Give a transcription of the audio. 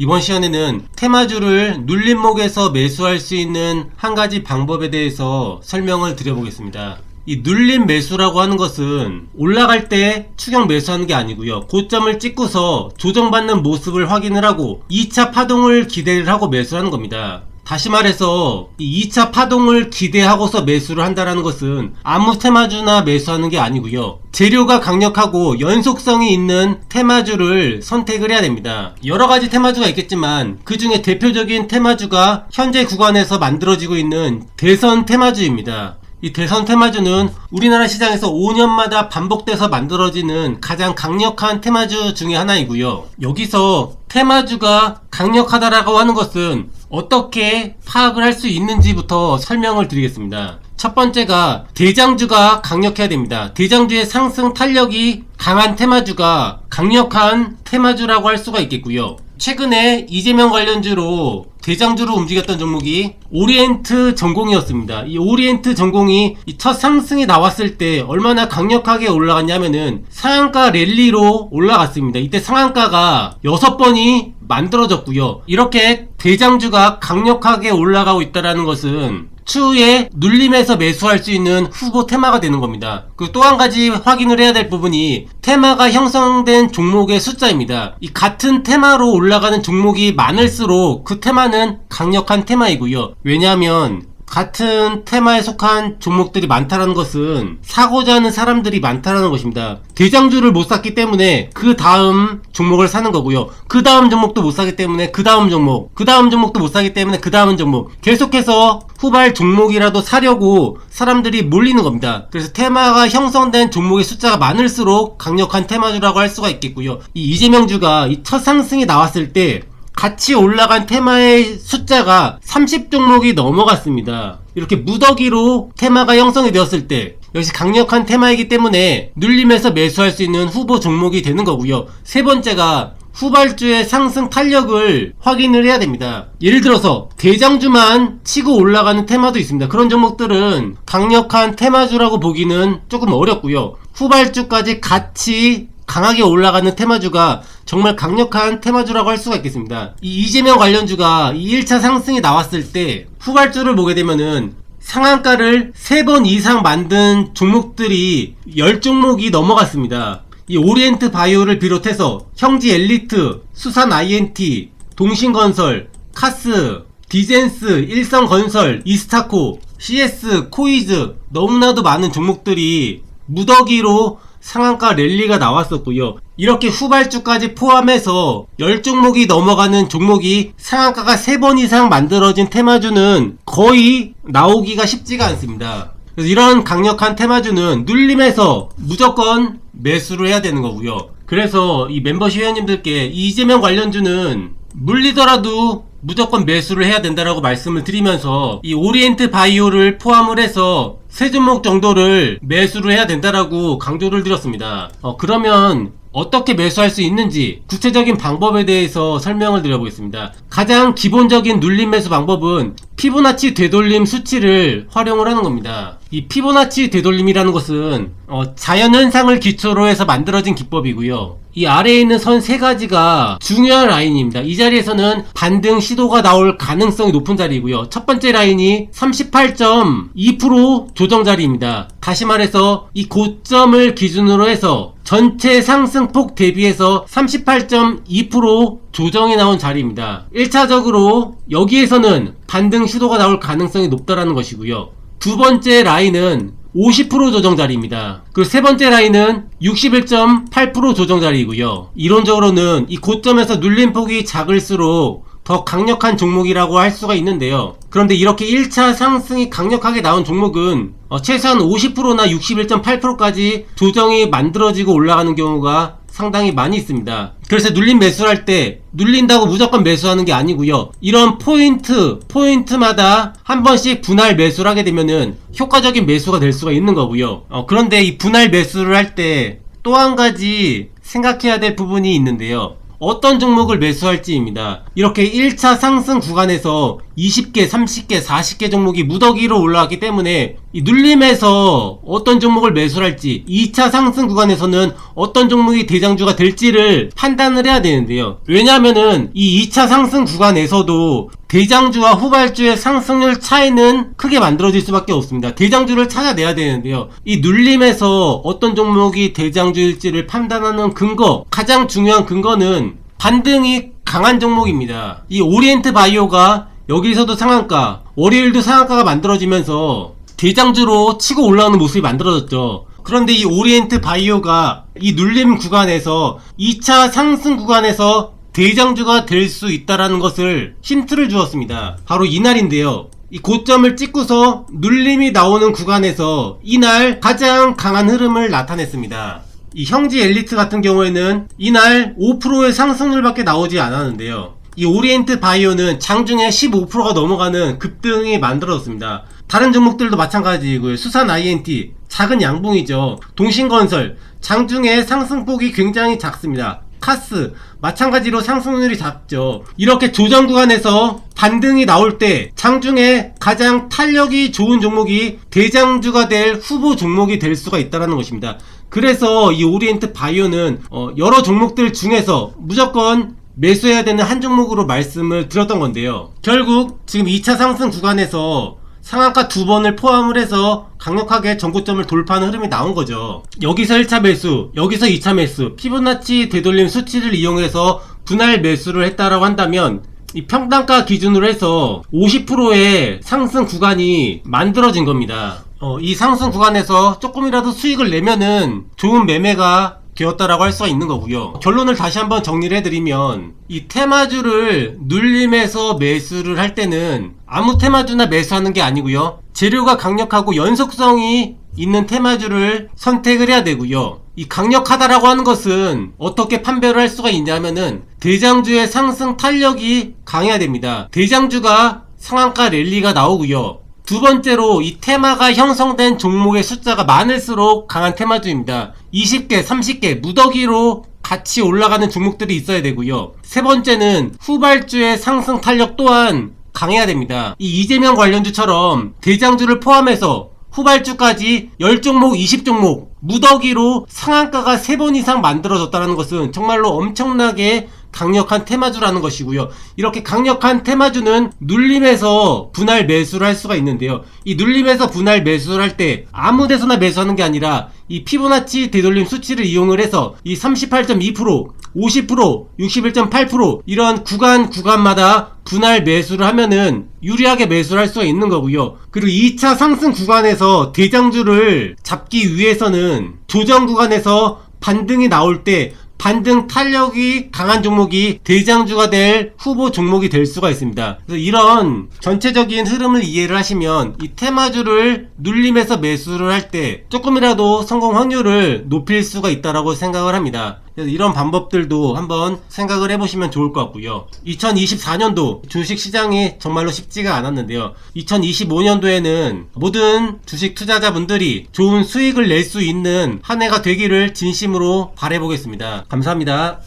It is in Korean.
이번 시간에는 테마주를 눌림목에서 매수할 수 있는 한 가지 방법에 대해서 설명을 드려보겠습니다. 이 눌림 매수라고 하는 것은 올라갈 때 추격 매수하는 게 아니고요. 고점을 찍고서 조정받는 모습을 확인을 하고 2차 파동을 기대를 하고 매수하는 겁니다. 다시 말해서 이 2차 파동을 기대하고서 매수를 한다는 것은 아무 테마주나 매수하는 게 아니고요. 재료가 강력하고 연속성이 있는 테마주를 선택을 해야 됩니다. 여러가지 테마주가 있겠지만 그 중에 대표적인 테마주가 현재 구간에서 만들어지고 있는 대선 테마주입니다. 이 대선 테마주는 우리나라 시장에서 5년마다 반복돼서 만들어지는 가장 강력한 테마주 중에 하나이고요. 여기서 테마주가 강력하다라고 하는 것은 어떻게 파악을 할 수 있는지부터 설명을 드리겠습니다. 첫 번째가 대장주가 강력해야 됩니다. 대장주의 상승 탄력이 강한 테마주가 강력한 테마주라고 할 수가 있겠고요. 최근에 이재명 관련주로 대장주로 움직였던 종목이 오리엔트 전공이었습니다. 이 오리엔트 전공이 첫 상승이 나왔을 때 얼마나 강력하게 올라갔냐면은 상한가 랠리로 올라갔습니다. 이때 상한가가 6번이 만들어졌고요. 이렇게 대장주가 강력하게 올라가고 있다는 것은 추후에 눌림에서 매수할 수 있는 후보 테마가 되는 겁니다. 그리고 또 한 가지 확인을 해야 될 부분이 테마가 형성된 종목의 숫자입니다. 이 같은 테마로 올라가는 종목이 많을수록 그 테마는 강력한 테마이고요. 왜냐하면 같은 테마에 속한 종목들이 많다는 것은 사고자 하는 사람들이 많다는 것입니다. 대장주를 못 샀기 때문에 그 다음 종목을 사는 거고요. 그 다음 종목도 못 사기 때문에 그 다음 종목, 그 다음 종목도 못 사기 때문에 그 다음 종목, 계속해서 후발 종목이라도 사려고 사람들이 몰리는 겁니다. 그래서 테마가 형성된 종목의 숫자가 많을수록 강력한 테마주라고 할 수가 있겠고요. 이 이재명주가 이 첫 상승이 나왔을 때 같이 올라간 테마의 숫자가 30종목이 넘어갔습니다. 이렇게 무더기로 테마가 형성이 되었을 때 역시 강력한 테마이기 때문에 눌림에서 매수할 수 있는 후보 종목이 되는 거고요. 세 번째가 후발주의 상승 탄력을 확인을 해야 됩니다. 예를 들어서 대장주만 치고 올라가는 테마도 있습니다. 그런 종목들은 강력한 테마주라고 보기는 조금 어렵고요. 후발주까지 같이 강하게 올라가는 테마주가 정말 강력한 테마주라고 할 수가 있겠습니다. 이 이재명 관련주가 이 1차 상승이 나왔을 때 후발주를 보게 되면은 상한가를 3번 이상 만든 종목들이 10종목이 넘어갔습니다. 이 오리엔트 바이오를 비롯해서 형지 엘리트, 수산 INT, 동신건설, 카스, 디젠스, 일성건설, 이스타코, CS, 코이즈 너무나도 많은 종목들이 무더기로 상한가 랠리가 나왔었고요. 이렇게 후발주까지 포함해서 10종목이 넘어가는 종목이 상한가가 3번 이상 만들어진 테마주는 거의 나오기가 쉽지가 않습니다. 그래서 이런 강력한 테마주는 눌림에서 무조건 매수를 해야 되는 거고요. 그래서 이 멤버십 회원님들께 이재명 관련주는 물리더라도 무조건 매수를 해야 된다라고 말씀을 드리면서 이 오리엔트 바이오를 포함을 해서 3종목 정도를 매수를 해야 된다라고 강조를 드렸습니다. 그러면 어떻게 매수할 수 있는지 구체적인 방법에 대해서 설명을 드려보겠습니다. 가장 기본적인 눌림 매수 방법은 피보나치 되돌림 수치를 활용을 하는 겁니다. 이 피보나치 되돌림이라는 것은 자연현상을 기초로 해서 만들어진 기법이고요. 이 아래에 있는 선 3가지가 중요한 라인입니다. 이 자리에서는 반등 시도가 나올 가능성이 높은 자리이고요. 첫 번째 라인이 38.2% 조정 자리입니다. 다시 말해서 이 고점을 기준으로 해서 전체 상승폭 대비해서 38.2% 조정이 나온 자리입니다. 1차적으로 여기에서는 반등 시도가 나올 가능성이 높다라는 것이고요. 두 번째 라인은 50% 조정 자리입니다. 그리고 세 번째 라인은 61.8% 조정 자리이고요. 이론적으로는 이 고점에서 눌림폭이 작을수록 더 강력한 종목이라고 할 수가 있는데요. 그런데 이렇게 1차 상승이 강력하게 나온 종목은 최소한 50%나 61.8%까지 조정이 만들어지고 올라가는 경우가 상당히 많이 있습니다. 그래서 눌림 매수를 할 때 눌린다고 무조건 매수하는 게 아니고요. 이런 포인트마다 한 번씩 분할 매수를 하게 되면은 효과적인 매수가 될 수가 있는 거고요. 그런데 이 분할 매수를 할 때 또 한 가지 생각해야 될 부분이 있는데요. 어떤 종목을 매수할지입니다. 이렇게 1차 상승 구간에서 20개, 30개, 40개 종목이 무더기로 올라왔기 때문에 이 눌림에서 어떤 종목을 매수할지 2차 상승 구간에서는 어떤 종목이 대장주가 될지를 판단을 해야 되는데요. 왜냐하면은 이 2차 상승 구간에서도 대장주와 후발주의 상승률 차이는 크게 만들어질 수밖에 없습니다. 대장주를 찾아내야 되는데요. 이 눌림에서 어떤 종목이 대장주일지를 판단하는 근거, 가장 중요한 근거는 반등이 강한 종목입니다. 이 오리엔트 바이오가 여기서도 상한가, 월요일도 상한가가 만들어지면서 대장주로 치고 올라오는 모습이 만들어졌죠. 그런데 이 오리엔트 바이오가 이 눌림 구간에서 2차 상승 구간에서 대장주가 될 수 있다라는 것을 힌트를 주었습니다. 바로 이날인데요. 이 고점을 찍고서 눌림이 나오는 구간에서 이날 가장 강한 흐름을 나타냈습니다. 이 형지 엘리트 같은 경우에는 이날 5%의 상승률밖에 나오지 않았는데요. 이 오리엔트 바이오는 장중에 15%가 넘어가는 급등이 만들어졌습니다. 다른 종목들도 마찬가지이고요. 수산 INT 작은 양봉이죠. 동신건설 장중에 상승폭이 굉장히 작습니다. 카스 마찬가지로 상승률이 작죠. 이렇게 조정 구간에서 반등이 나올 때 장중에 가장 탄력이 좋은 종목이 대장주가 될 후보 종목이 될 수가 있다는 것입니다. 그래서 이 오리엔트 바이오는 여러 종목들 중에서 무조건 매수해야 되는 한 종목으로 말씀을 드렸던 건데요. 결국 지금 2차 상승 구간에서 상한가 2번을 포함을 해서 강력하게 전고점을 돌파하는 흐름이 나온 거죠. 여기서 1차 매수, 여기서 2차 매수, 피보나치 되돌림 수치를 이용해서 분할 매수를 했다라고 한다면 이 평단가 기준으로 해서 50%의 상승 구간이 만들어진 겁니다. 이 상승 구간에서 조금이라도 수익을 내면은 좋은 매매가 되었다라고 할 수가 있는 거고요. 결론을 다시 한번 정리를 해드리면 이 테마주를 눌림해서 매수를 할 때는 아무 테마주나 매수하는 게 아니고요. 재료가 강력하고 연속성이 있는 테마주를 선택을 해야 되고요. 이 강력하다라고 하는 것은 어떻게 판별을 할 수가 있냐면은 대장주의 상승 탄력이 강해야 됩니다. 대장주가 상한가 랠리가 나오고요. 두 번째로 이 테마가 형성된 종목의 숫자가 많을수록 강한 테마주입니다. 20개, 30개 무더기로 같이 올라가는 종목들이 있어야 되고요. 세 번째는 후발주의 상승 탄력 또한 강해야 됩니다. 이 이재명 관련주처럼 대장주를 포함해서 후발주까지 10종목, 20종목 무더기로 상한가가 3번 이상 만들어졌다는 것은 정말로 엄청나게 강력한 테마주라는 것이고요. 이렇게 강력한 테마주는 눌림에서 분할 매수를 할 수가 있는데요. 이 눌림에서 분할 매수를 할 때 아무 데서나 매수하는 게 아니라 이 피보나치 되돌림 수치를 이용을 해서 이 38.2%, 50%, 61.8% 이런 구간마다 분할 매수를 하면은 유리하게 매수를 할 수가 있는 거고요. 그리고 2차 상승 구간에서 대장주를 잡기 위해서는 조정 구간에서 반등이 나올 때 반등 탄력이 강한 종목이 대장주가 될 후보 종목이 될 수가 있습니다. 그래서 이런 전체적인 흐름을 이해를 하시면 이 테마주를 눌림해서 매수를 할 때 조금이라도 성공 확률을 높일 수가 있다라고 생각을 합니다. 그래서 이런 방법들도 한번 생각을 해보시면 좋을 것 같고요. 2024년도 주식시장이 정말로 쉽지가 않았는데요. 2025년도에는 모든 주식 투자자분들이 좋은 수익을 낼 수 있는 한 해가 되기를 진심으로 바라보겠습니다. 감사합니다.